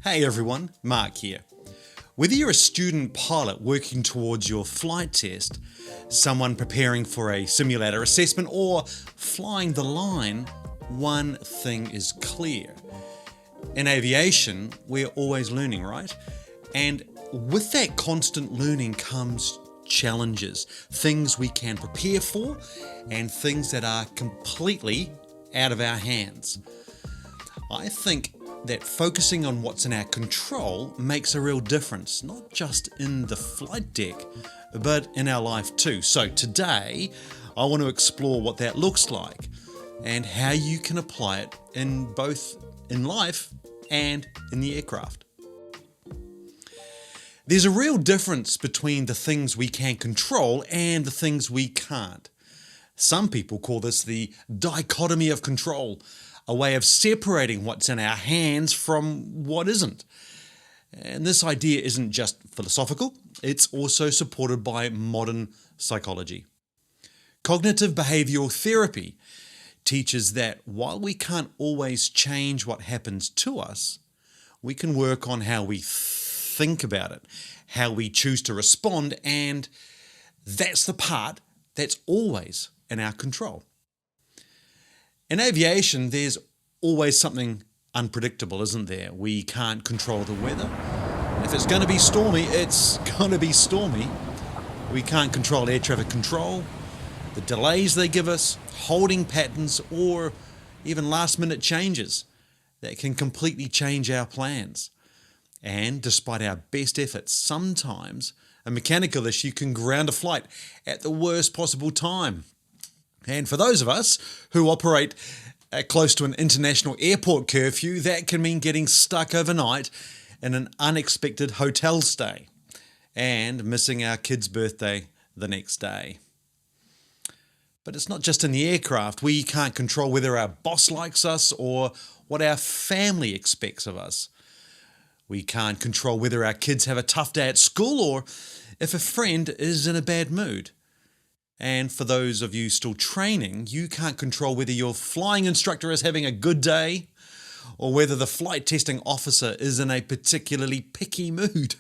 Hey everyone, Mark here. Whether you're a student pilot working towards your flight test, someone preparing for a simulator assessment, or flying the line, one thing is clear. In aviation, we're always learning, right? And with that constant learning comes challenges, things we can prepare for, and things that are completely out of our hands. I think that focusing on what's in our control makes a real difference, not just in the flight deck, but in our life too. So today, I want to explore what that looks like and how you can apply it in both in life and in the aircraft. There's a real difference between the things we can control and the things we can't. Some people call this the dichotomy of control, a way of separating what's in our hands from what isn't. And this idea isn't just philosophical, it's also supported by modern psychology. Cognitive behavioral therapy teaches that while we can't always change what happens to us, we can work on how we think about it, how we choose to respond, and that's the part that's always in our control. In aviation, there's always something unpredictable, isn't there? We can't control the weather. If it's going to be stormy, it's going to be stormy. We can't control air traffic control, the delays they give us, holding patterns, or even last-minute changes that can completely change our plans. And despite our best efforts, sometimes a mechanical issue can ground a flight at the worst possible time. And for those of us who operate close to an international airport curfew, that can mean getting stuck overnight in an unexpected hotel stay and missing our kid's birthday the next day. But it's not just in the aircraft. We can't control whether our boss likes us or what our family expects of us. We can't control whether our kids have a tough day at school or if a friend is in a bad mood. And for those of you still training, you can't control whether your flying instructor is having a good day or whether the flight testing officer is in a particularly picky mood.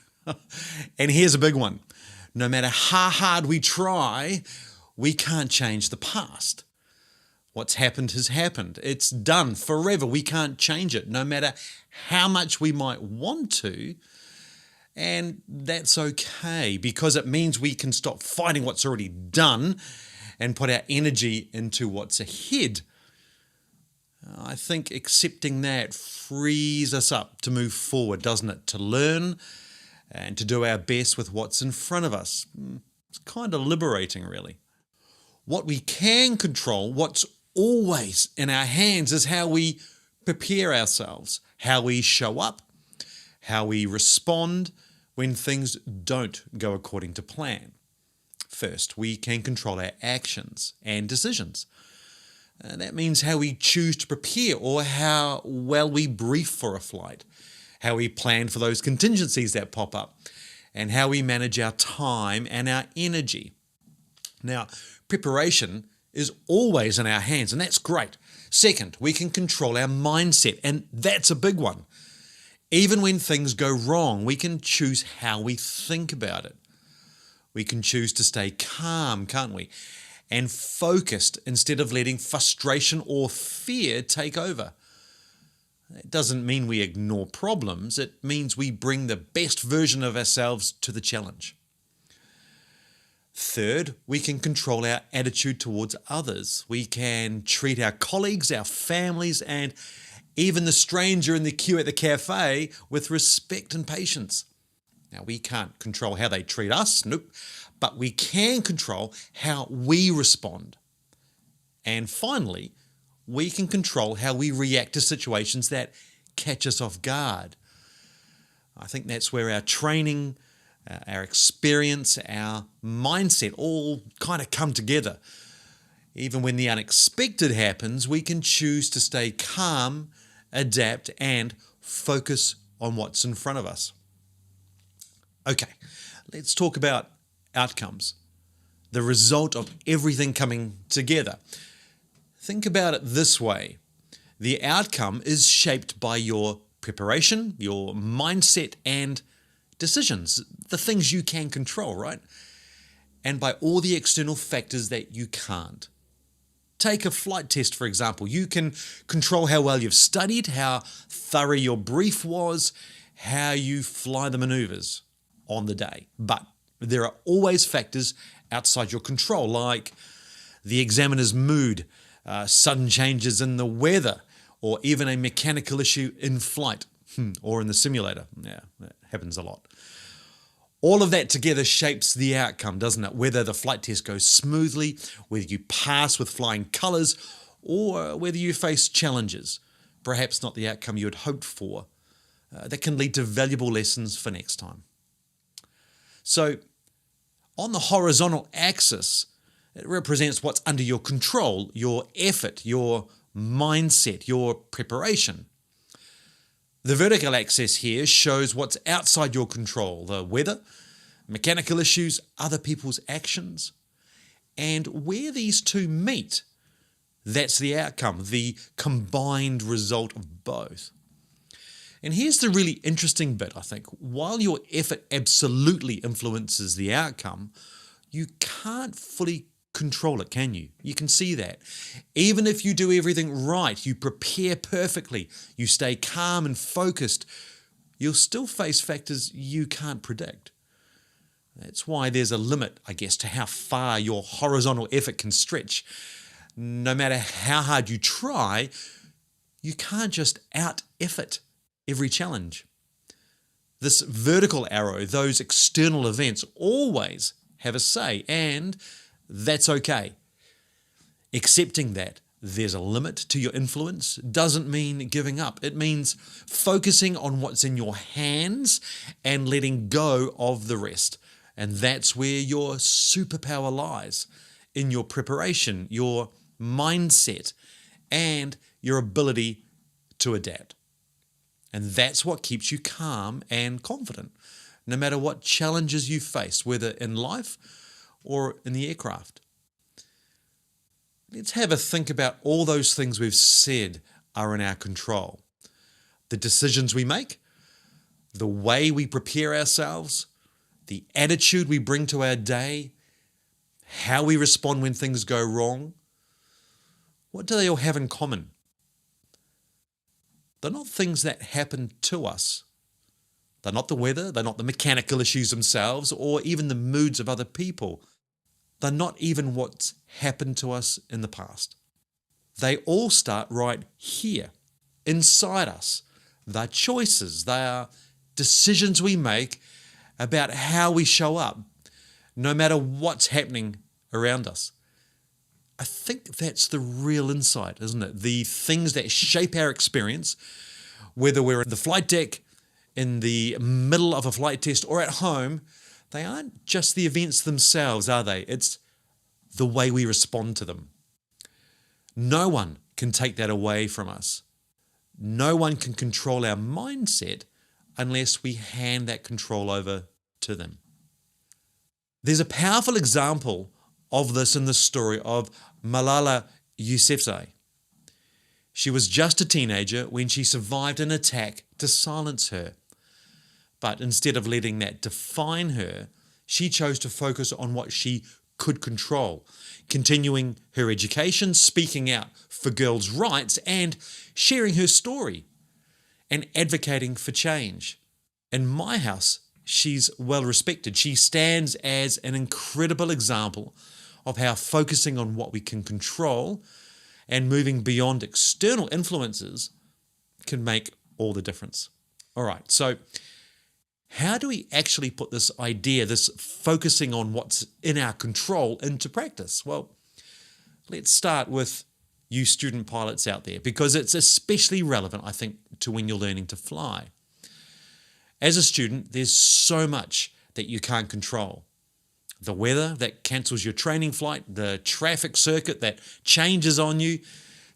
And here's a big one. No matter how hard we try, we can't change the past. What's happened has happened. It's done forever. We can't change it, no matter how much we might want to. And that's okay, because it means we can stop fighting what's already done and put our energy into what's ahead. I think accepting that frees us up to move forward, doesn't it? To learn and to do our best with what's in front of us. It's kind of liberating, really. What we can control, what's always in our hands, is how we prepare ourselves, how we show up, how we respond when things don't go according to plan. First, we can control our actions and decisions. That means how we choose to prepare or how well we brief for a flight, how we plan for those contingencies that pop up, and how we manage our time and our energy. Now, preparation is always in our hands, and that's great. Second, we can control our mindset, and that's a big one. Even when things go wrong, we can choose how we think about it. We can choose to stay calm, can't we? And focused instead of letting frustration or fear take over. It doesn't mean we ignore problems. It means we bring the best version of ourselves to the challenge. Third, we can control our attitude towards others. We can treat our colleagues, our families, and even the stranger in the queue at the cafe with respect and patience. Now, we can't control how they treat us, nope, but we can control how we respond. And finally, we can control how we react to situations that catch us off guard. I think that's where our training, our experience, our mindset all kind of come together. Even when the unexpected happens, we can choose to stay calm, adapt, and focus on what's in front of us. Okay, let's talk about outcomes, the result of everything coming together. Think about it this way. The outcome is shaped by your preparation, your mindset, and decisions, the things you can control, right? And by all the external factors that you can't. Take a flight test, for example. You can control how well you've studied, how thorough your brief was, how you fly the maneuvers on the day. But there are always factors outside your control, like the examiner's mood, sudden changes in the weather, or even a mechanical issue in flight or in the simulator. Yeah, that happens a lot. All of that together shapes the outcome, doesn't it? Whether the flight test goes smoothly, whether you pass with flying colours, or whether you face challenges, perhaps not the outcome you had hoped for, that can lead to valuable lessons for next time. So, on the horizontal axis, it represents what's under your control, your effort, your mindset, your preparation. The vertical axis here shows what's outside your control, the weather, mechanical issues, other people's actions. And where these two meet, that's the outcome, the combined result of both. And here's the really interesting bit, I think. While your effort absolutely influences the outcome, you can't fully control it, can you? You can see that. Even if you do everything right, you prepare perfectly, you stay calm and focused, you'll still face factors you can't predict. That's why there's a limit, I guess, to how far your horizontal effort can stretch. No matter how hard you try, you can't just out-effort every challenge. This vertical arrow, those external events, always have a say, and that's okay. Accepting that there's a limit to your influence doesn't mean giving up. It means focusing on what's in your hands and letting go of the rest. And that's where your superpower lies, in your preparation, your mindset, and your ability to adapt. And that's what keeps you calm and confident, no matter what challenges you face, whether in life or in the aircraft. Let's have a think about all those things we've said are in our control. The decisions we make, the way we prepare ourselves, the attitude we bring to our day, how we respond when things go wrong. What do they all have in common? They're not things that happen to us. They're not the weather, they're not the mechanical issues themselves, or even the moods of other people. They're not even what's happened to us in the past. They all start right here, inside us. They're choices, they are decisions we make about how we show up, no matter what's happening around us. I think that's the real insight, isn't it? The things that shape our experience, whether we're in the flight deck, in the middle of a flight test, or at home, they aren't just the events themselves, are they? It's the way we respond to them. No one can take that away from us. No one can control our mindset unless we hand that control over to them. There's a powerful example of this in the story of Malala Yousafzai. She was just a teenager when she survived an attack to silence her. But instead of letting that define her, she chose to focus on what she could control, continuing her education, speaking out for girls' rights, and sharing her story and advocating for change. In my house, she's well respected. She stands as an incredible example of how focusing on what we can control and moving beyond external influences can make all the difference. All right, so how do we actually put this idea, this focusing on what's in our control, into practice? Well, let's start with you student pilots out there, because it's especially relevant, I think, to when you're learning to fly. As a student, there's so much that you can't control. The weather that cancels your training flight, the traffic circuit that changes on you,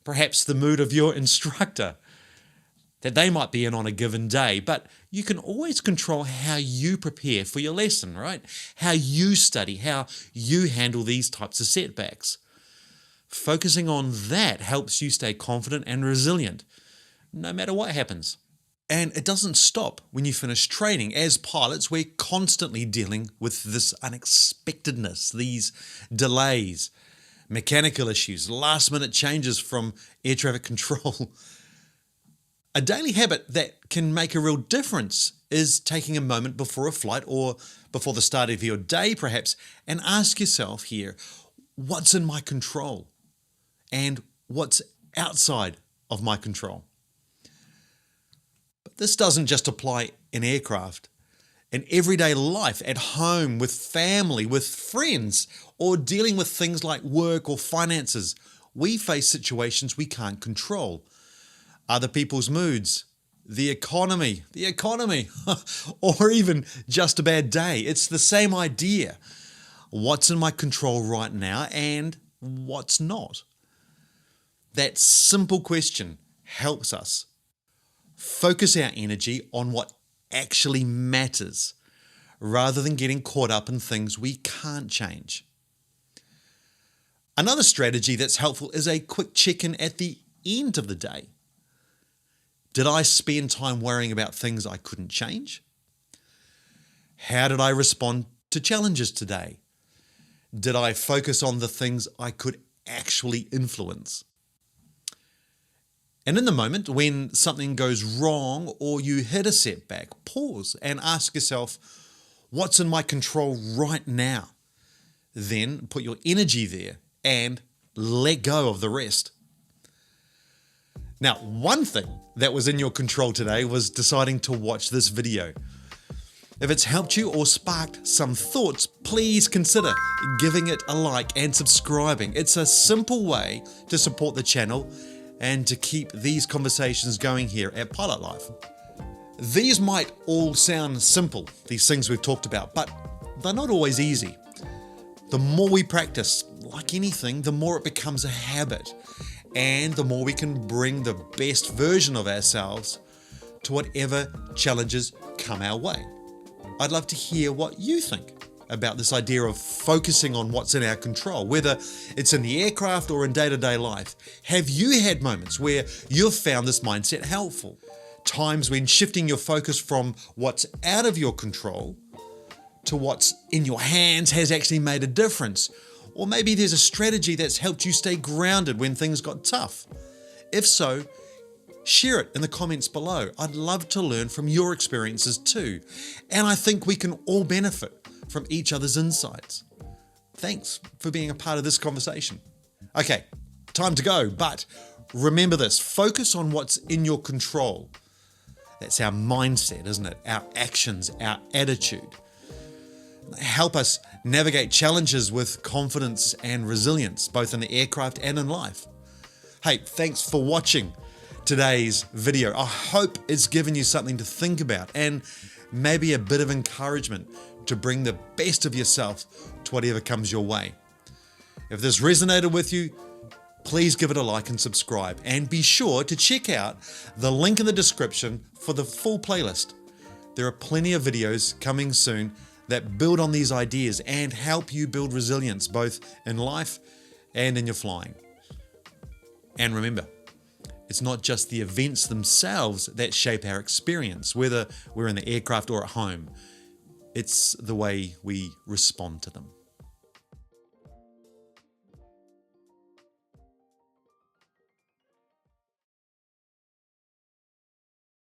perhaps the mood of your instructor that they might be in on a given day. But you can always control how you prepare for your lesson, right? How you study, how you handle these types of setbacks. Focusing on that helps you stay confident and resilient, no matter what happens. And it doesn't stop when you finish training. As pilots, we're constantly dealing with this unexpectedness, these delays, mechanical issues, last-minute changes from air traffic control. A daily habit that can make a real difference is taking a moment before a flight or before the start of your day, perhaps, and ask yourself here, what's in my control and what's outside of my control? But this doesn't just apply in aircraft. In everyday life, at home, with family, with friends, or dealing with things like work or finances, we face situations we can't control. Other people's moods, the economy, or even just a bad day. It's the same idea. What's in my control right now and what's not? That simple question helps us focus our energy on what actually matters rather than getting caught up in things we can't change. Another strategy that's helpful is a quick check-in at the end of the day. Did I spend time worrying about things I couldn't change? How did I respond to challenges today? Did I focus on the things I could actually influence? And in the moment when something goes wrong or you hit a setback, pause and ask yourself, what's in my control right now? Then put your energy there and let go of the rest. Now, one thing that was in your control today was deciding to watch this video. If it's helped you or sparked some thoughts, please consider giving it a like and subscribing. It's a simple way to support the channel and to keep these conversations going here at Pilot Life. These might all sound simple, these things we've talked about, but they're not always easy. The more we practice, like anything, the more it becomes a habit, and the more we can bring the best version of ourselves to whatever challenges come our way. I'd love to hear what you think about this idea of focusing on what's in our control, whether it's in the aircraft or in day-to-day life. Have you had moments where you've found this mindset helpful? Times when shifting your focus from what's out of your control to what's in your hands has actually made a difference? Or maybe there's a strategy that's helped you stay grounded when things got tough. If so, share it in the comments below. I'd love to learn from your experiences too. And I think we can all benefit from each other's insights. Thanks for being a part of this conversation. Okay, time to go, but remember this, focus on what's in your control. That's our mindset, isn't it? Our actions, our attitude. Help us navigate challenges with confidence and resilience, both in the aircraft and in life. Hey, thanks for watching today's video. I hope it's given you something to think about and maybe a bit of encouragement to bring the best of yourself to whatever comes your way. If this resonated with you, please give it a like and subscribe, and be sure to check out the link in the description for the full playlist. There are plenty of videos coming soon that build on these ideas and help you build resilience both in life and in your flying. And remember, it's not just the events themselves that shape our experience, whether we're in the aircraft or at home. It's the way we respond to them.